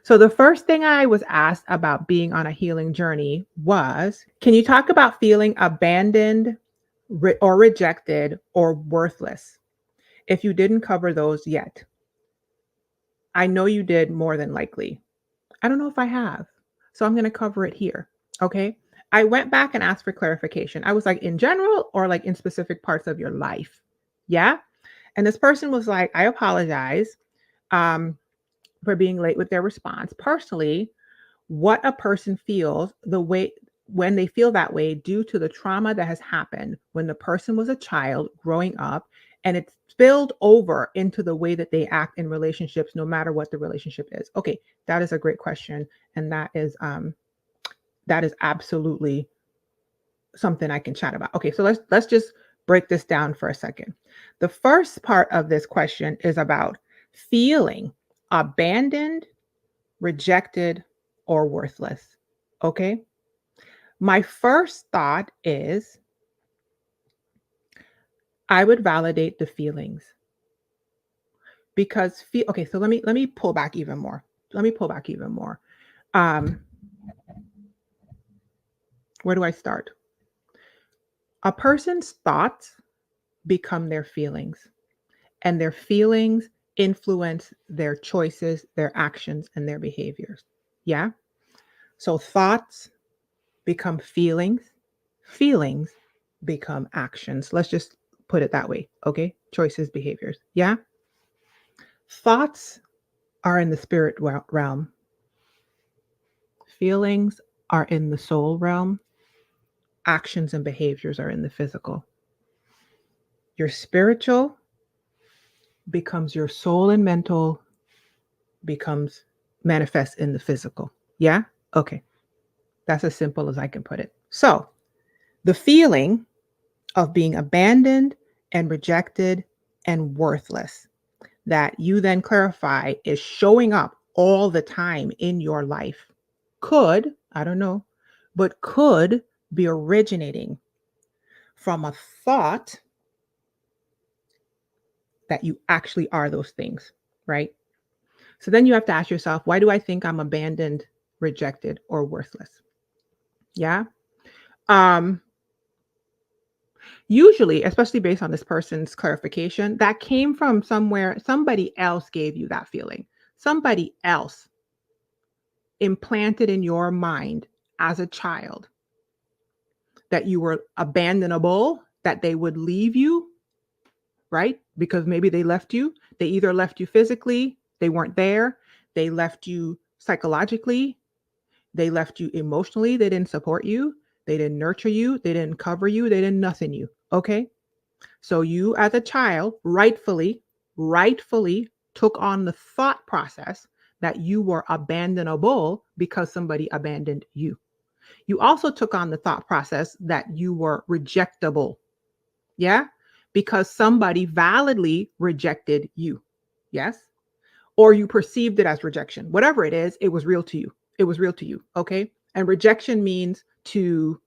So the first thing I was asked about being on a healing journey was, can you talk about feeling abandoned or rejected or worthless? If you didn't cover those yet, I know you did more than likely. I don't know if I have. So I'm going to cover it here. Okay. I went back and asked for clarification. I was like, in general or like in specific parts of your life? Yeah. And this person was like, I apologize um, for being late with their response. Personally, what a person feels the way when they feel that way due to the trauma that has happened when the person was a child growing up and it's spilled over into the way that they act in relationships no matter what the relationship is. Okay, that is a great question, and that is absolutely something I can chat about. Okay, so let's just break this down for a second. The first part of this question is about feeling abandoned, rejected, or worthless. Okay. My first thought is I would validate the feelings because okay, so let me pull back even more. Let me pull back even more. Um, where do I start? A person's thoughts become their feelings, and their feelings influence their choices, their actions, and their behaviors. Yeah. So thoughts become feelings, feelings become actions. Let's just put it that way. Okay. Choices, behaviors. Yeah. Thoughts are in the spirit realm, feelings are in the soul realm, actions and behaviors are in the physical. Your spiritual becomes your soul and mental becomes manifest in the physical. Yeah. Okay. That's as simple as I can put it. So the feeling of being abandoned and rejected and worthless that you then clarify is showing up all the time in your life could, I don't know, but could be originating from a thought that you actually are those things, right? So then you have to ask yourself, why do I think I'm abandoned, rejected, or worthless? Yeah. Um, Usually, especially based on this person's clarification, that came from somewhere, somebody else gave you that feeling. Somebody else implanted in your mind as a child that you were abandonable, that they would leave you, right? Because maybe they left you. They either left you physically, they weren't there, they left you psychologically, they left you emotionally, they didn't support you, they didn't nurture you, they didn't cover you, they didn't nothing you. Okay? So you as a child rightfully took on the thought process that you were abandonable because somebody abandoned you. You also took on the thought process that you were rejectable. Yeah? Because somebody validly rejected you. Yes? Or you perceived it as rejection. Whatever it is, it was real to you. It was real to you. Okay? And rejection means to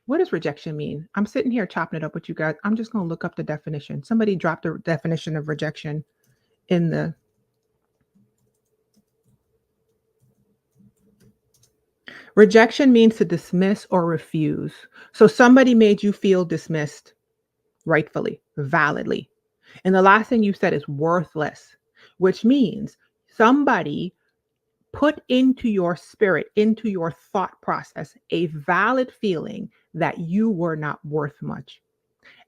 what does rejection mean? I'm sitting here chopping it up with you guys. I'm just going to look up the definition. Somebody dropped the definition of rejection in the rejection means to dismiss or refuse. So somebody made you feel dismissed rightfully, validly. And the last thing you said is worthless, which means somebody put into your spirit, into your thought process, a valid feeling that you were not worth much.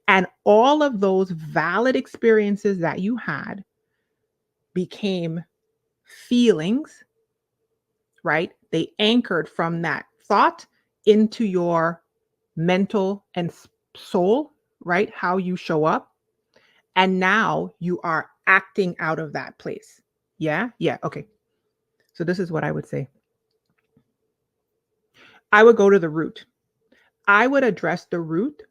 And all of those valid experiences that you had became feelings, right? They anchored from that thought into your mental and soul, right? How you show up. And now you are acting out of that place. Yeah. Yeah. Okay. So this is what I would say. I would go to the root. I would address the root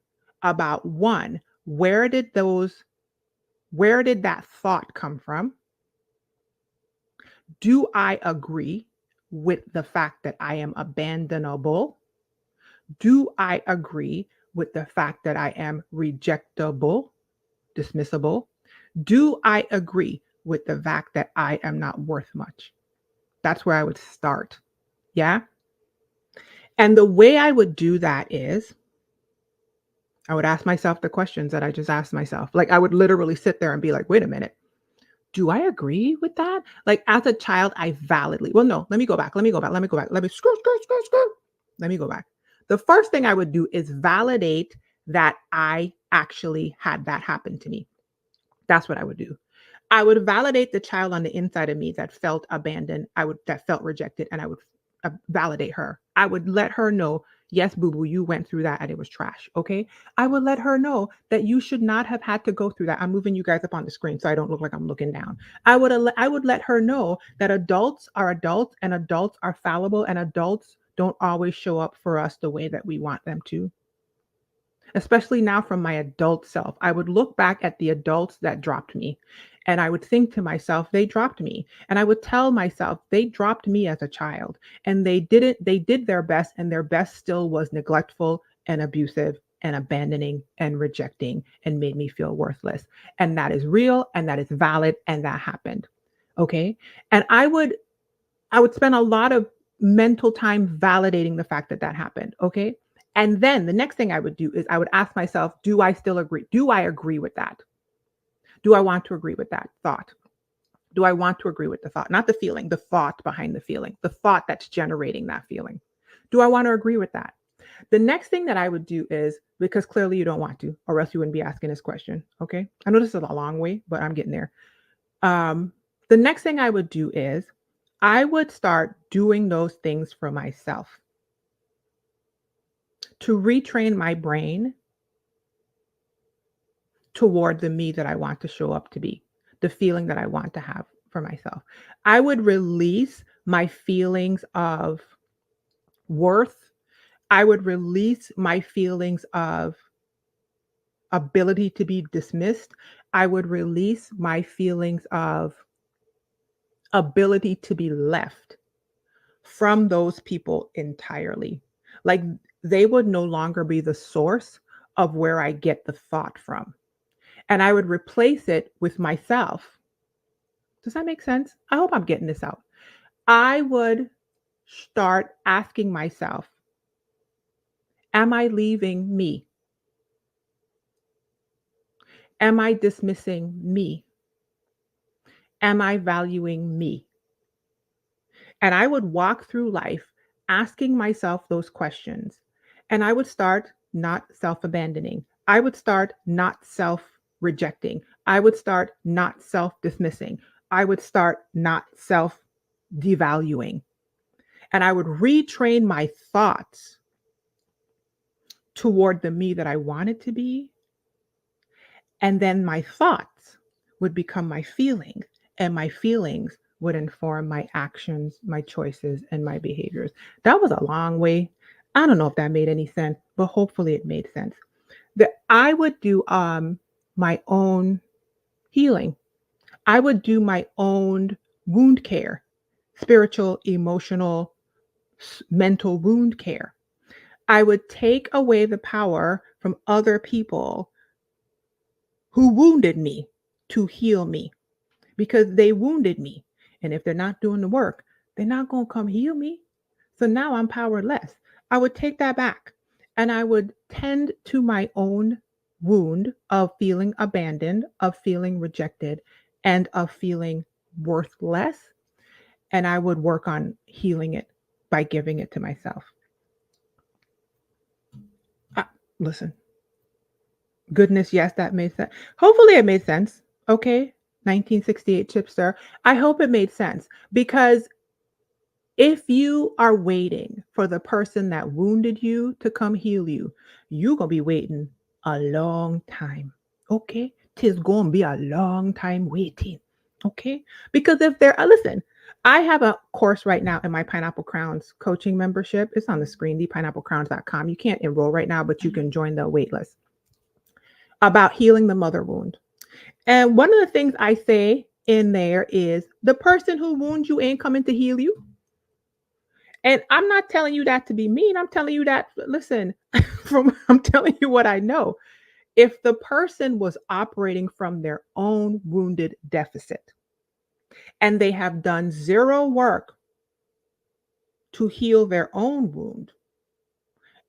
about one, where did that thought come from? Do I agree with the fact that I am abandonable? Do I agree with the fact that I am rejectable, dismissible? Do I agree with the fact that I am not worth much? That's where I would start. Yeah. And the way I would do that is I would ask myself the questions that I just asked myself. Like I would literally sit there and be like, wait a minute. Do I agree with that? Like as a child, I validly, well, no, let me go back. Let me go back. Let me go back. Let me screw, screw, screw, screw. Let me go back. The first thing I would do is validate that I actually had that happen to me. That's what I would do. I would validate the child on the inside of me that felt abandoned, that felt rejected, and I would validate her. I would let her know, yes, boo boo, you went through that and it was trash. Okay. I would let her know that you should not have had to go through that. I'm moving you guys up on the screen so I don't look like I'm looking down. I would let her know that adults are adults and adults are fallible and adults don't always show up for us the way that we want them to, especially now from my adult self. I would look back at the adults that dropped me and I would think to myself, they dropped me. And I would tell myself, they dropped me as a child and they did their best, and their best still was neglectful and abusive and abandoning and rejecting and made me feel worthless. And that is real and that is valid and that happened. Okay. And I would spend a lot of mental time validating the fact that that happened. Okay. And then the next thing I would do is I would ask myself, do I still agree? Do I agree with that? Do I want to agree with that thought? Do I want to agree with the thought? Not the feeling, the thought behind the feeling, the thought that's generating that feeling. Do I want to agree with that? The next thing that I would do is, because clearly you don't want to, or else you wouldn't be asking this question. Okay. I know this is a long way, but I'm getting there. Um, the next thing I would do is I would start doing those things for myself to retrain my brain toward the me that I want to show up to be, the feeling that I want to have for myself. I would release my feelings of worth. I would release my feelings of ability to be dismissed. I would release my feelings of ability to be left from those people entirely. Like they would no longer be the source of where I get the thought from. And I would replace it with myself. Does that make sense? I hope I'm getting this out. I would start asking myself, am I leaving me? Am I dismissing me? Am I valuing me? And I would walk through life asking myself those questions. And I would start not self abandoning. I would start not self rejecting. I would start not self dismissing. I would start not self devaluing. And I would retrain my thoughts toward the me that I wanted to be. And then my thoughts would become my feelings, and my feelings would inform my actions, my choices, and my behaviors. That was a long way. I don't know if that made any sense, but hopefully it made sense. That I would do my own healing. I would do my own wound care, spiritual, emotional, mental wound care. I would take away the power from other people who wounded me to heal me, because they wounded me. And if they're not doing the work, they're not going to come heal me. So now I'm powerless. I would take that back and I would tend to my own wound of feeling abandoned, of feeling rejected, and of feeling worthless. And I would work on healing it by giving it to myself. Listen, goodness, yes, that made sense. Hopefully it made sense. Okay. 1968 chipster. I hope it made sense, because if you are waiting for the person that wounded you to come heal you, you're going to be waiting a long time. Okay. Tis going to be a long time waiting. Okay. Because if they're, listen, I have a course right now in my Pineapple Crowns coaching membership. It's on the screen, thepineapplecrowns.com. You can't enroll right now, but you can join the wait list, about healing the mother wound. And one of the things I say in there is the person who wounds you ain't coming to heal you. And I'm not telling you that to be mean. I'm telling you that, listen, I'm telling you what I know. If the person was operating from their own wounded deficit and they have done zero work to heal their own wound.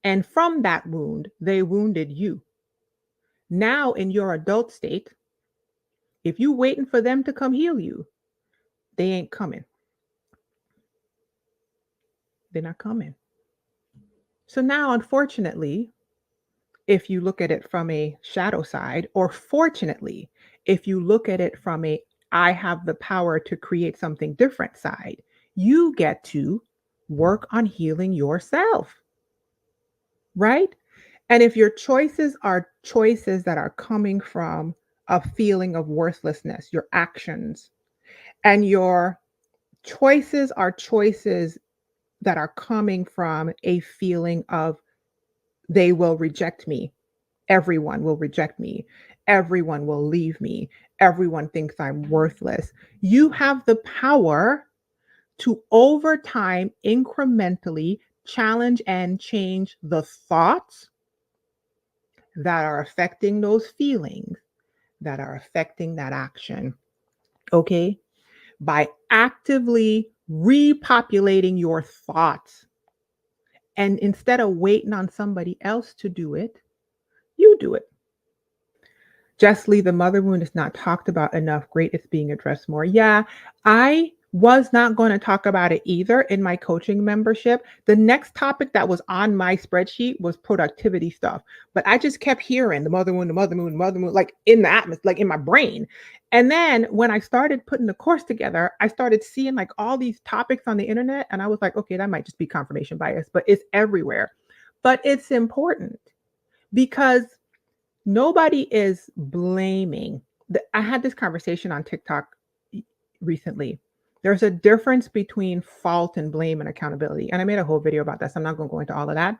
And from that wound, they wounded you. Now, in your adult state, if you waiting for them to come heal you, they ain't coming. They're not coming. So now, unfortunately, if you look at it from a shadow side, or fortunately, if you look at it from a I have the power to create something different side, you get to work on healing yourself, right? And if your choices are choices that are coming from a feeling of worthlessness, your actions, and your choices are choices that are coming from a feeling of they will reject me. Everyone will reject me. Everyone will leave me. Everyone thinks I'm worthless. You have the power to, over time, incrementally challenge and change the thoughts that are affecting those feelings, that are affecting that action. Okay? By actively repopulating your thoughts. And instead of waiting on somebody else to do it, you do it. Justly, the mother wound is not talked about enough. Great, it's being addressed more. Yeah, I was not going to talk about it either in my coaching membership. The next topic that was on my spreadsheet was productivity stuff. But I just kept hearing the mother wound, the mother wound, the mother wound, like in the atmosphere, like in my brain. And then when I started putting the course together, I started seeing like all these topics on the internet. And I was like, okay, that might just be confirmation bias, but it's everywhere. But it's important because nobody is blaming. I had this conversation on TikTok recently. There's a difference between fault and blame and accountability. And I made a whole video about that. So I'm not going to go into all of that.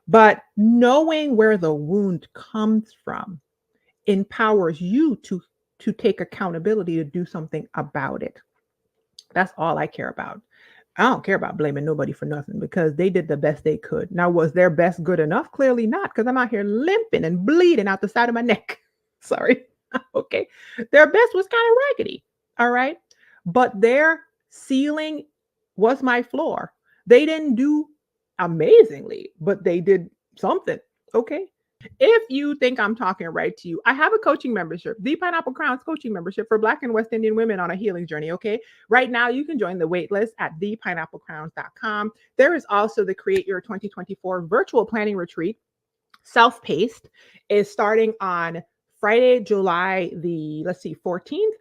But knowing where the wound comes from empowers you to take accountability to do something about it. That's all I care about. I don't care about blaming nobody for nothing because they did the best they could. Now, was their best good enough? Clearly not, because I'm out here limping and bleeding out the side of my neck. Sorry. Okay. Their best was kind of raggedy. All right. But their ceiling was my floor. They didn't do amazingly, but they did something. Okay. If you think I'm talking right to you, I have a coaching membership, the Pineapple Crowns coaching membership for Black and West Indian women on a healing journey. Okay. Right now, you can join the waitlist at thepineapplecrowns.com. There is also the Create Your 2024 virtual planning retreat. Self-paced is starting on Friday, July the, let's see, 14th.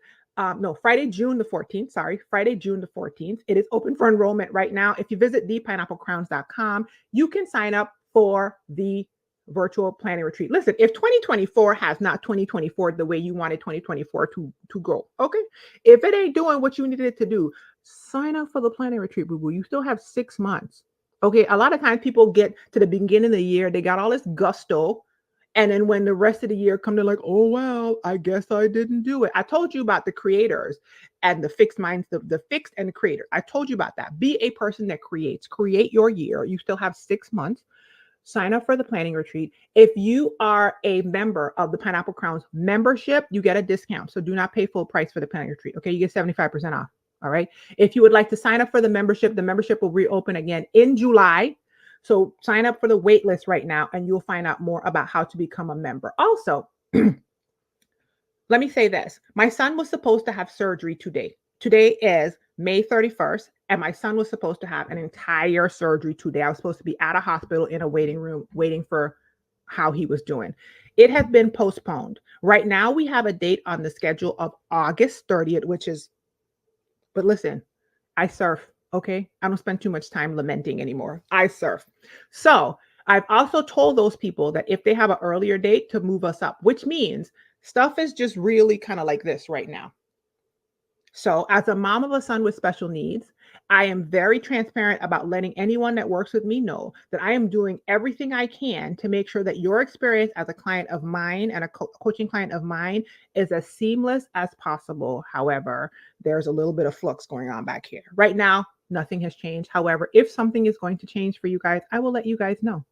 No, Friday, June the 14th. Sorry, Friday, June the 14th. It is open for enrollment right now. If you visit thepineapplecrowns.com, you can sign up for the virtual planning retreat. Listen, if 2024 has not 2024 the way you wanted 2024 to go, okay? If it ain't doing what you needed it to do, sign up for the planning retreat, boo boo. You still have 6 months. Okay, a lot of times people get to the beginning of the year, they got all this gusto, and then when the rest of the year come, they're like, "Oh well, I guess I didn't do it." I told you about the creators and the fixed minds, the fixed and the creator. I told you about that. Be a person that creates. Create your year. You still have 6 months. Sign up for the planning retreat. If you are a member of the Pineapple Crowns membership, you get a discount. So do not pay full price for the planning retreat. Okay, you get 75% off. All right. If you would like to sign up for the membership will reopen again in July. So sign up for the wait list right now and you'll find out more about how to become a member. Also, let me say this. My son was supposed to have surgery today. Today is May 31st, and my son was supposed to have an entire surgery today. I was supposed to be at a hospital in a waiting room waiting for how he was doing. It has been postponed. Right now, we have a date on the schedule of August 30th, which is, but listen, I surf, okay? I don't spend too much time lamenting anymore. I surf. So I've also told those people that if they have an earlier date to move us up, which means stuff is just really kind of like this right now. So, as a mom of a son with special needs, I am very transparent about letting anyone that works with me know that I am doing everything I can to make sure that your experience as a client of mine and a coaching client of mine is as seamless as possible. However, there's a little bit of flux going on back here. Right now, nothing has changed. However, if something is going to change for you guys, I will let you guys know.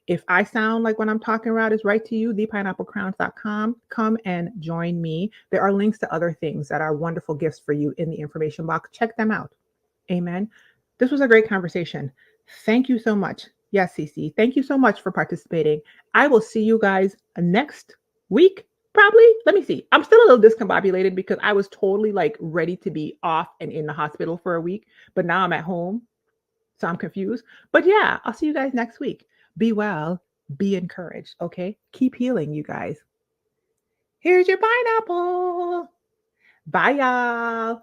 If I sound like what I'm talking about is right to you, thepineapplecrowns.com, come and join me. There are links to other things that are wonderful gifts for you in the information box. Check them out. Amen. This was a great conversation. Thank you so much. Yes, Cece. Thank you so much for participating. I will see you guys next week. Probably. Let me see. I'm still a little discombobulated because I was totally like ready to be off and in the hospital for a week, but now I'm at home. So I'm confused. But yeah, I'll see you guys next week. Be well, be encouraged. Okay. Keep healing, you guys. Here's your pineapple. Bye, y'all.